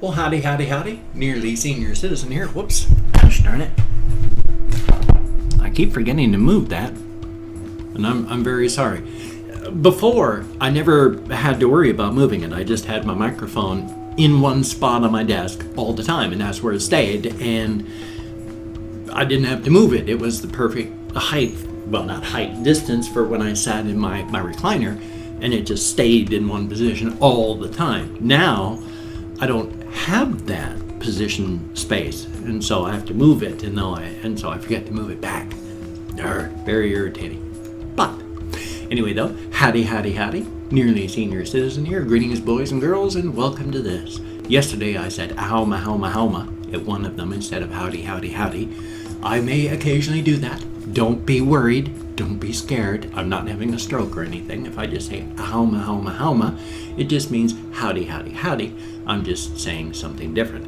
Well, howdy, howdy, howdy. Nearly Senior Citizen here. Whoops. Gosh darn it. I keep forgetting to move that. And I'm very sorry. Before, I never had to worry about moving it. I just had my microphone in one spot on my desk all the time, and that's where it stayed. And I didn't have to move it. It was the perfect height, well, not height, distance for when I sat in my recliner, and it just stayed in one position all the time. Now, I don't have that position space, and so I have to move it, and so I forget to move it back. Very irritating. But anyway, though, howdy, howdy, howdy. Nearly Senior Citizen here. Greetings, boys and girls, and welcome to this. Yesterday I said ahoma, homa, homa at one of them instead of howdy, howdy, howdy. I may occasionally do that. Don't be worried. Don't be scared. I'm not having a stroke or anything. If I just say ahoma, homa, homa, it just means howdy, howdy, howdy. I'm just saying something different.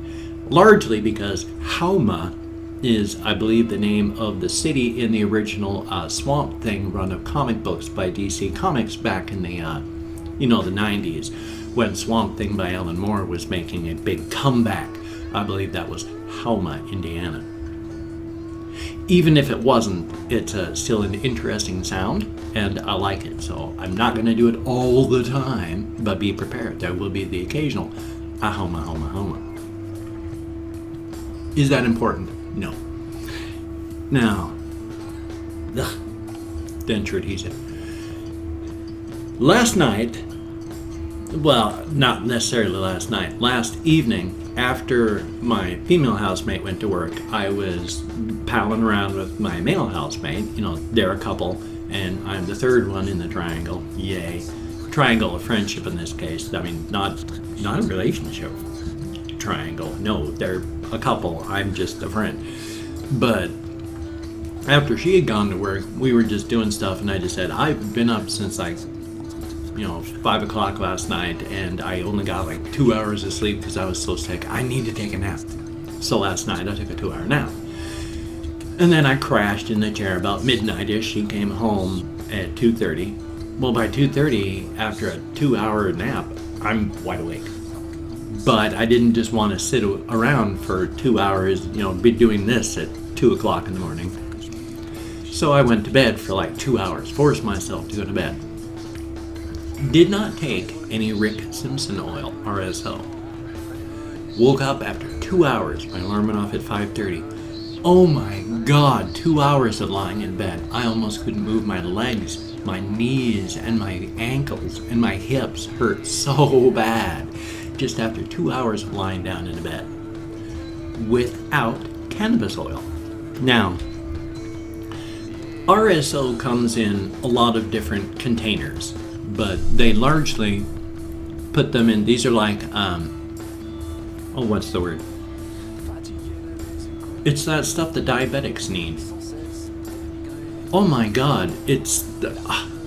Largely because Hauma is, I believe, the name of the city in the original Swamp Thing run of comic books by DC Comics back in the, the 90s, when Swamp Thing by Alan Moore was making a big comeback. I believe that was Hauma, Indiana. Even if it wasn't, it's still an interesting sound, and I like it. So I'm not going to do it all the time, but be prepared. There will be the occasional ahoma, homa, homa. Is that important? No. Now, denture adhesive. Last night, well, not necessarily last night, last evening, after my female housemate went to work, I was palling around with my male housemate. They're a couple, and I'm the third one in the triangle. Yay. Triangle of friendship in this case. I mean, not a relationship triangle. No, they're a couple. I'm just a friend. But after she had gone to work, we were just doing stuff, and I just said, I've been up since 5 o'clock last night, and I only got 2 hours of sleep because I was so sick. I need to take a nap. So last night I took a 2-hour nap. And then I crashed in the chair about midnight-ish. She came home at 2:30. Well, by 2:30, after a 2-hour nap, I'm wide awake. But I didn't just want to sit around for 2 hours, be doing this at 2 o'clock in the morning. So I went to bed for 2 hours, forced myself to go to bed. Did not take any Rick Simpson oil, RSO. Woke up after 2 hours. My alarm went off at 5:30. Oh my God, 2 hours of lying in bed. I almost couldn't move my legs. My knees and my ankles and my hips hurt so bad. Just after 2 hours of lying down in a bed. Without cannabis oil. Now, RSO comes in a lot of different containers, but they largely put them in, these are what's the word? It's that stuff that diabetics need. Oh my God,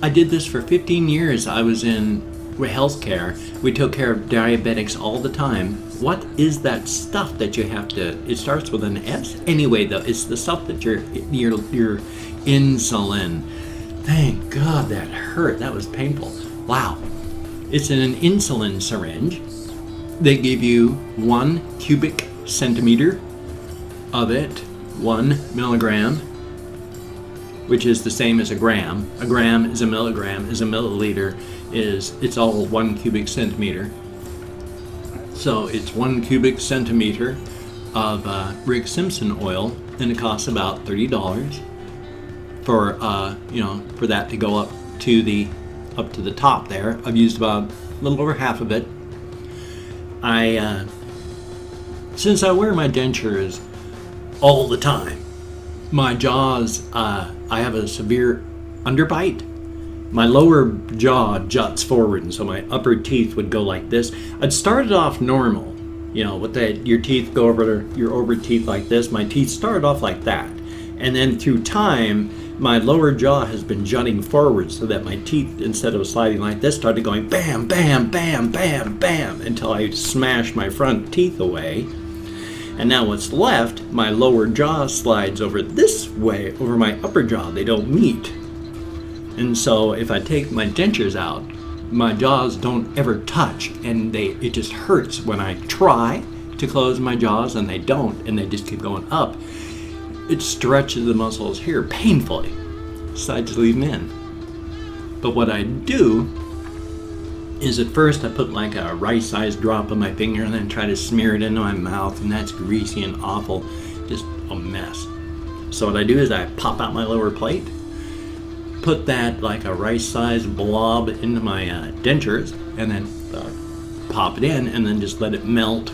I did this for 15 years. I was in healthcare. We took care of diabetics all the time. What is that stuff that you have to, it starts with an S? Anyway, though, it's the stuff that your insulin. Thank God that hurt. That was painful. Wow. It's in an insulin syringe. They give you 1 cubic centimeter of it, 1 milligram, which is the same as a gram. A gram is a milligram, is a milliliter, it's all 1 cubic centimeter. So it's 1 cubic centimeter of Rick Simpson oil, and it costs about $30 for for that to go up to the top there. I've used about a little over half of it. Since I wear my dentures all the time, my jaws, I have a severe underbite. My lower jaw juts forward, and so my upper teeth would go like this. I'd started off normal, with your teeth go over your over teeth like this. My teeth started off like that, and then through time, my lower jaw has been jutting forward so that my teeth, instead of sliding like this, started going bam, bam, bam, bam, bam, until I smashed my front teeth away. And now what's left, my lower jaw slides over this way, over my upper jaw. They don't meet. And so if I take my dentures out, my jaws don't ever touch, and it just hurts when I try, to close my jaws and they don't, and they just keep going up, it stretches the muscles here painfully. So I just leave them in. But what I do is at first I put like a rice-sized drop on my finger and then try to smear it into my mouth, and that's greasy and awful, just a mess. So what I do is I pop out my lower plate, put that like a rice-sized blob into my dentures, and then pop it in, and then just let it melt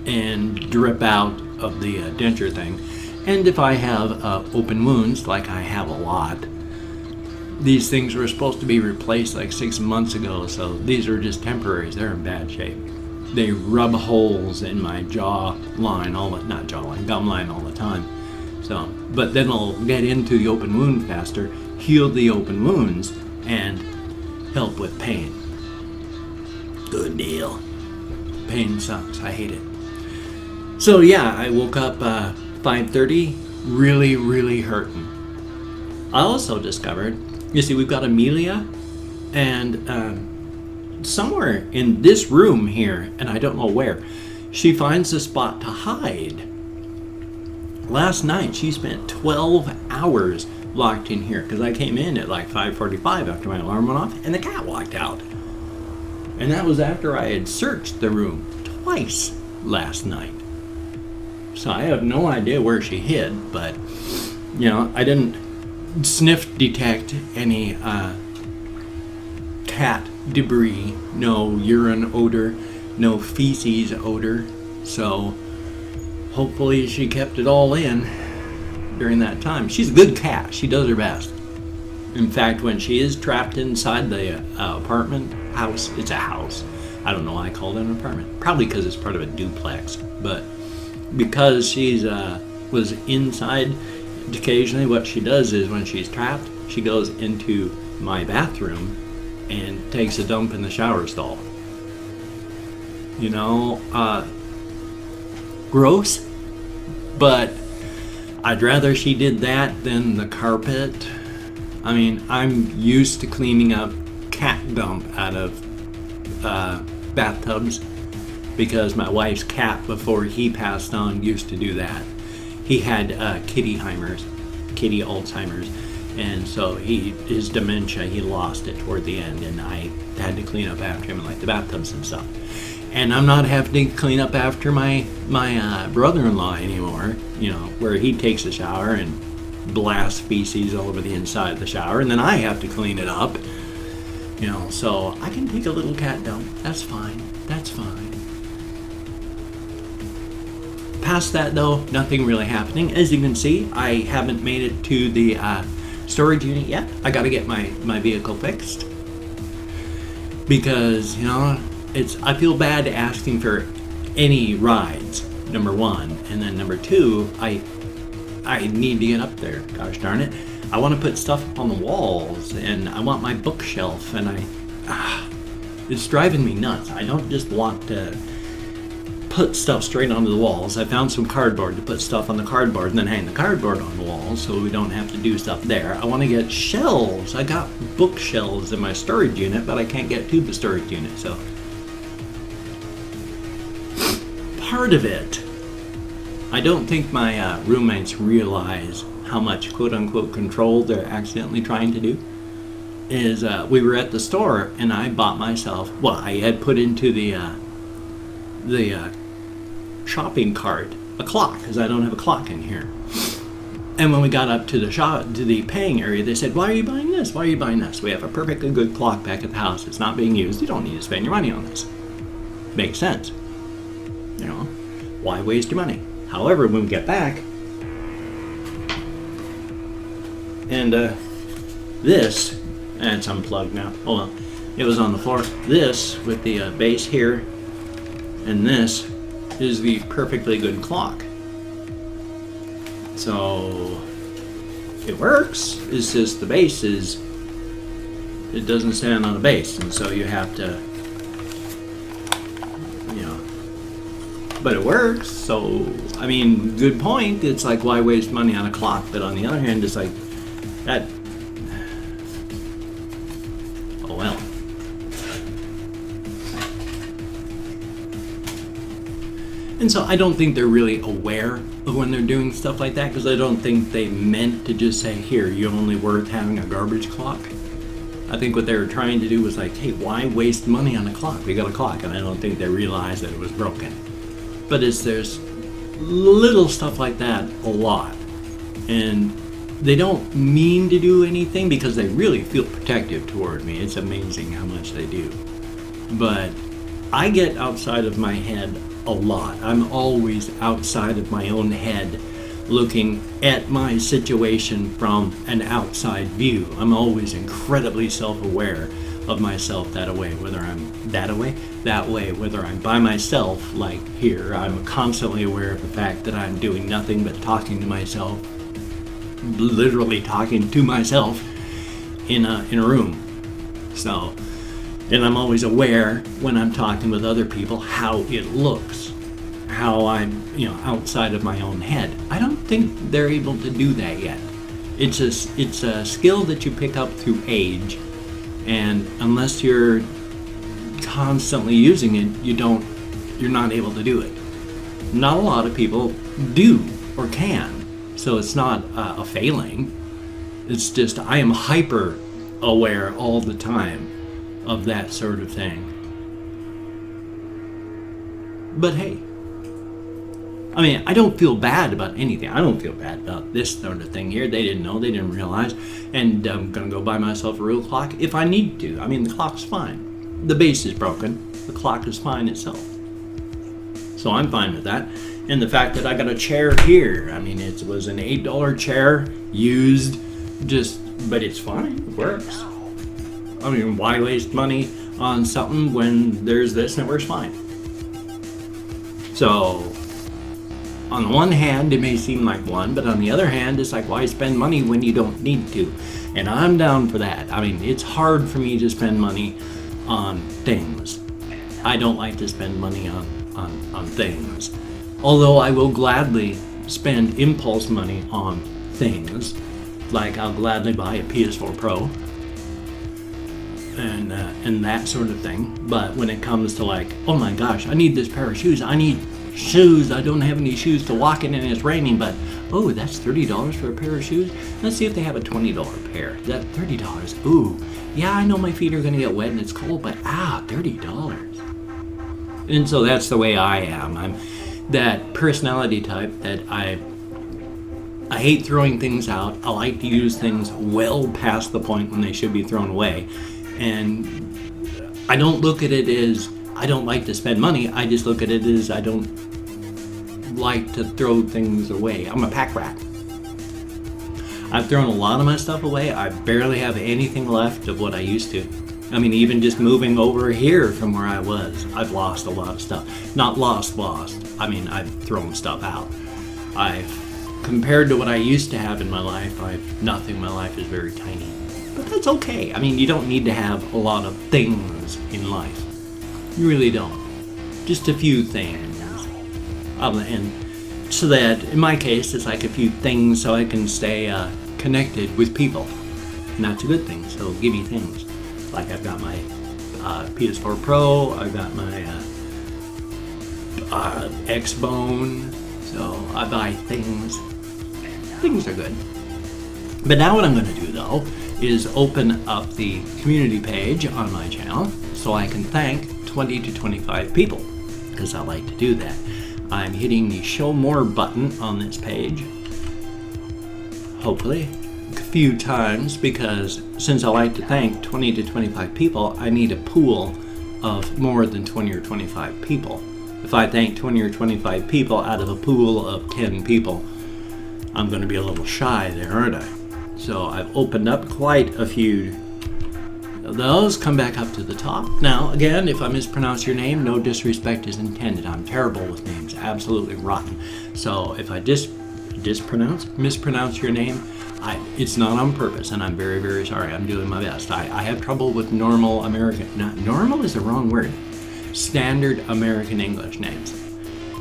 and drip out of the denture thing. And if I have open wounds, like I have a lot, these things were supposed to be replaced like 6 months ago, so these are just temporaries. They're in bad shape. They rub holes in my gum line all the time. So, but then I'll get into the open wound faster, heal the open wounds, and help with pain. Good deal. Pain sucks. I hate it. So yeah, I woke up 5:30, really, really hurting. I also discovered, you see, we've got Amelia, and somewhere in this room here, and I don't know where, she finds a spot to hide. Last night, she spent 12 hours locked in here, because I came in at like 5:45 after my alarm went off, and the cat walked out. And that was after I had searched the room twice last night. So I have no idea where she hid, but, you know, I didn't sniff detect any cat debris, no urine odor, no feces odor. So hopefully she kept it all in during that time. She's a good cat. She does her best. In fact, when she is trapped inside the apartment house, it's a house. I don't know why I called it an apartment. Probably because it's part of a duplex. But because she's was inside, occasionally what she does is when she's trapped, she goes into my bathroom and takes a dump in the shower stall. You know, gross, but I'd rather she did that than the carpet. I mean, I'm used to cleaning up cat dump out of bathtubs because my wife's cat, before he passed on, used to do that. He had kitty Alzheimer's, and so his dementia, he lost it toward the end, and I had to clean up after him in like the bathtubs and stuff. And I'm not having to clean up after my brother-in-law anymore, you know, where he takes a shower and blasts feces all over the inside of the shower, and then I have to clean it up, you know, so I can take a little cat dump. That's fine. That's fine. Past that, though, nothing really happening. As you can see, I haven't made it to the storage unit yet. I got to get my vehicle fixed because, you know, I feel bad asking for any rides, number one, and then number two, I need to get up there. Gosh darn it. I want to put stuff up on the walls, and I want my bookshelf, and it's driving me nuts. I don't just want to put stuff straight onto the walls. I found some cardboard to put stuff on the cardboard and then hang the cardboard on the walls so we don't have to do stuff there. I want to get shelves. I got bookshelves in my storage unit, but I can't get to the storage unit, so part of it, I don't think my roommates realize how much quote-unquote control they're accidentally trying to do, is we were at the store and I bought myself, I had put into the shopping cart a clock, because I don't have a clock in here. And when we got up to the paying area, they said, "Why are you buying this? Why are you buying this? We have a perfectly good clock back at the house. It's not being used. You don't need to spend your money on this." Makes sense. You know, why waste your money? However, when we get back, and this, and it's unplugged now. Oh well, it was on the floor. This with the base here, and this is the perfectly good clock. So it works. It's just the base it doesn't stand on a base, and so you have to, you know, but it works. So I mean, good point. It's like, why waste money on a clock? But on the other hand, it's like that. Oh well. And so I don't think they're really aware of when they're doing stuff like that, because I don't think they meant to just say, here, you're only worth having a garbage clock. I think what they were trying to do was like, hey, why waste money on a clock? We got a clock. And I don't think they realized that it was broken. But there's little stuff like that a lot. And they don't mean to do anything because they really feel protective toward me. It's amazing how much they do. But I get outside of my head a lot. I'm always outside of my own head, looking at my situation from an outside view. I'm always incredibly self-aware of myself that way, whether I'm that way, whether I'm by myself, like here. I'm constantly aware of the fact that I'm doing nothing but talking to myself, literally talking to myself in a room. So, and I'm always aware when I'm talking with other people how it looks, how I'm, outside of my own head. I don't think they're able to do that yet. It's a skill that you pick up through age, and unless you're constantly using it, you're not able to do it. Not a lot of people do or can, so it's not a failing. It's just I am hyper aware all the time of that sort of thing. But hey, I mean, I don't feel bad about anything. I don't feel bad about this sort of thing here. They didn't know, they didn't realize, and I'm gonna go buy myself a real clock if I need to. I mean, the clock's fine. The base is broken. The clock is fine itself. So I'm fine with that. And the fact that I got a chair here, I mean, it was an $8 chair, used, but it's fine, it works. I mean, why waste money on something when there's this and it works fine? So, on the one hand, it may seem like one, but on the other hand, it's like, why spend money when you don't need to? And I'm down for that. I mean, it's hard for me to spend money on things. I don't like to spend money on things. Although I will gladly spend impulse money on things. Like I'll gladly buy a PS4 Pro and that sort of thing. But when it comes to like, oh my gosh, I need this pair of shoes. I need shoes. I don't have any shoes to walk in and it's raining, but oh, that's $30 for a pair of shoes. Let's see if they have a $20 pair. That $30. Ooh, yeah, I know my feet are gonna get wet and it's cold, but $30. And so that's the way I am. I'm that personality type that I hate throwing things out. I like to use things well past the point when they should be thrown away. And I don't look at it as I don't like to spend money. I just look at it as I don't like to throw things away. I'm a pack rat. I've thrown a lot of my stuff away. I barely have anything left of what I used to. I mean, even just moving over here from where I was, I've lost a lot of stuff. Not lost. I mean, I've thrown stuff out. Compared to what I used to have in my life, nothing. My life is very tiny. But that's okay. I mean, you don't need to have a lot of things in life. You really don't. Just a few things. And so that, in my case, it's like a few things so I can stay connected with people. And that's a good thing, so give me things. Like I've got my PS4 Pro, I've got my X-Bone, so I buy things. Things are good. But now what I'm going to do, though, is open up the community page on my channel so I can thank 20 to 25 people, because I like to do that. I'm hitting the Show More button on this page, hopefully, a few times, because since I like to thank 20 to 25 people, I need a pool of more than 20 or 25 people. If I thank 20 or 25 people out of a pool of 10 people, I'm going to be a little shy there, aren't I? So I've opened up quite a few of those. Come back up to the top. Now, again, if I mispronounce your name, no disrespect is intended. I'm terrible with names, absolutely rotten. So if I mispronounce your name, it's not on purpose, and I'm very, very sorry. I'm doing my best. I have trouble with normal American, not normal is the wrong word, standard American English names.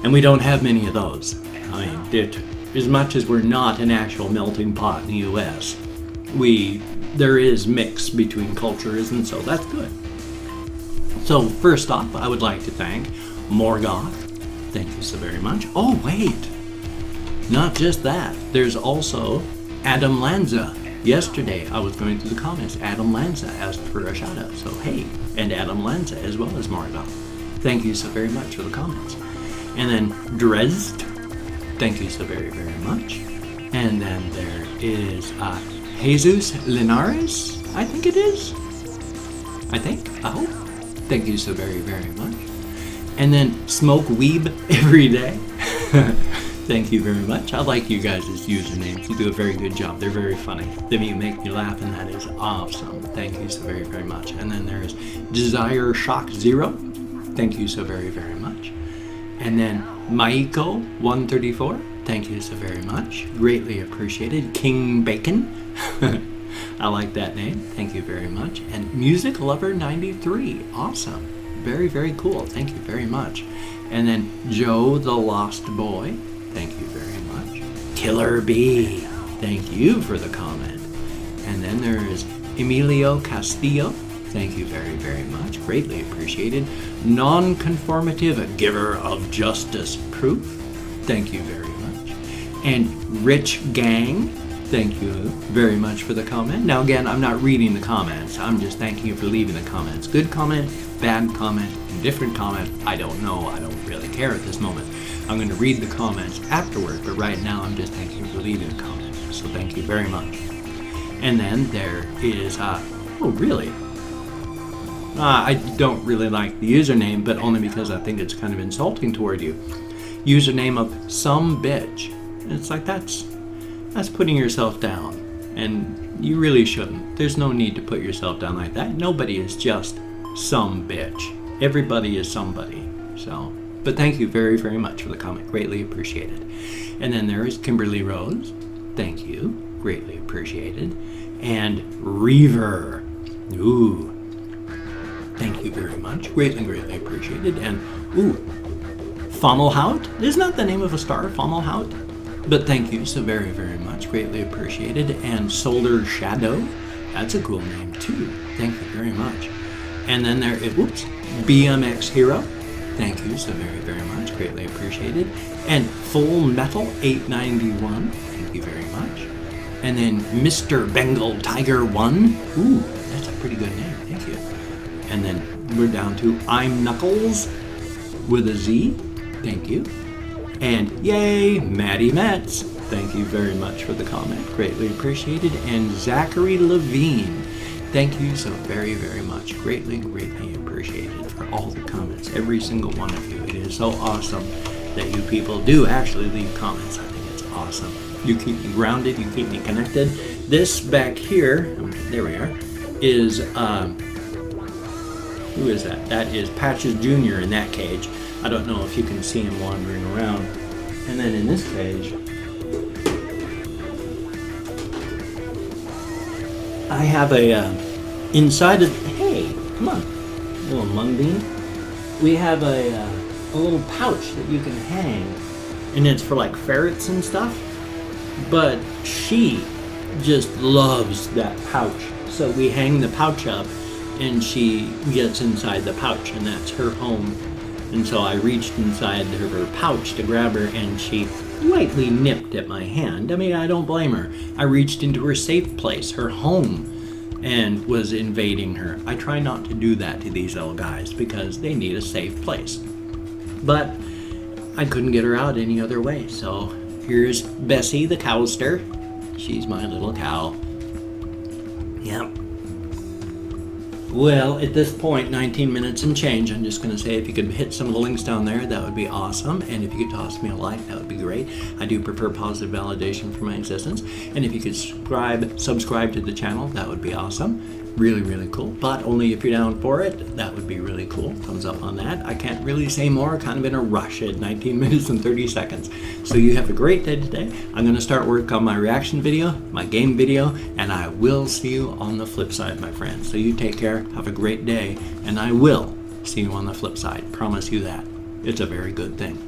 And we don't have many of those. I mean, as much as we're not an actual melting pot in the U.S., there is mix between cultures, and so that's good. So first off, I would like to thank Morgoth, Thank you so very much. Oh, wait. Not just that. There's also Adam Lanza. Yesterday, I was going through the comments. Adam Lanza asked for a shout out. So, hey, and Adam Lanza as well as Margot. Thank you so very much for the comments. And then Dresd. Thank you so very, very much. And then there is Jesus Linares. I think it is. I hope. Thank you so very, very much. And then Smoke Weeb every day. Thank you very much. I like you guys' usernames. You do a very good job. They're very funny. They make me laugh, and that is awesome. Thank you so very, very much. And then there's Desire Shock Zero. Thank you so very, very much. And then Maiko 134. Thank you so very much. Greatly appreciated. King Bacon. I like that name. Thank you very much. And Music Lover 93. Awesome. Very, very cool. Thank you very much. And then Joe the Lost Boy. Thank you very much. Killer Bee. Thank you for the comment. And then there is Emilio Castillo. Thank you very, very much. Greatly appreciated. Non-conformative giver of justice proof. Thank you very much. And Rich Gang. Thank you very much for the comment. Now again, I'm not reading the comments. I'm just thanking you for leaving the comments. Good comment, bad comment, indifferent comment. I don't know. I don't really care at this moment. I'm going to read the comments afterward, but right now I'm just thanking you for leaving the comments. So thank you very much. And then there is, oh really? I don't really like the username, but only because I think it's kind of insulting toward you. Username of some bitch. And it's like that's putting yourself down, and you really shouldn't. There's no need to put yourself down like that. Nobody is just some bitch. Everybody is somebody. So, but thank you very, very much for the comment. Greatly appreciated. And then there is Kimberly Rose. Thank you. Greatly appreciated. And Reaver. Ooh. Thank you very much. Greatly, greatly appreciated. And ooh, Funnelhout. Isn't that the name of a star, Funnelhout? But thank you so very, very much. Greatly appreciated. And Solar Shadow. That's a cool name too. Thank you very much. And then there is, BMX Hero. Thank you so very, very much. Greatly appreciated. And Full Metal 891. Thank you very much. And then Mr. Bengal Tiger 1. Ooh, that's a pretty good name. Thank you. And then we're down to I'm Knuckles with a Z. Thank you. And yay, Maddie Metz. Thank you very much for the comment. Greatly appreciated. And Zachary Levine. Thank you so very, very much. Greatly, greatly appreciated for all the comments. Every single one of you. It is so awesome that you people do actually leave comments. I think it's awesome. You keep me grounded. You keep me connected. This back here, there we are, is, who is that? That is Patches Jr. in that cage. I don't know if you can see him wandering around. And then in this cage, I have a, inside of, hey, come on, little mungbean. We have a little pouch that you can hang, and it's for like ferrets and stuff. But she just loves that pouch. So we hang the pouch up, and she gets inside the pouch, and that's her home. And so I reached inside her pouch to grab her, and she lightly nipped at my hand. I mean, I don't blame her. I reached into her safe place, her home, and was invading her. I try not to do that to these little guys because they need a safe place. But I couldn't get her out any other way. So here's Bessie the cowster. She's my little cow. Yep. Well, at this point, 19 minutes and change, I'm just going to say if you could hit some of the links down there, that would be awesome. And if you could toss me a like, that would be great. I do prefer positive validation for my existence. And if you could subscribe to the channel, that would be awesome. Really, really cool. But only if you're down for it, that would be really cool. Thumbs up on that. I can't really say more, kind of in a rush at 19 minutes and 30 seconds. So you have a great day today. I'm going to start work on my reaction video, my game video, and I will see you on the flip side, my friends. So you take care, have a great day, and I will see you on the flip side. Promise you that. It's a very good thing.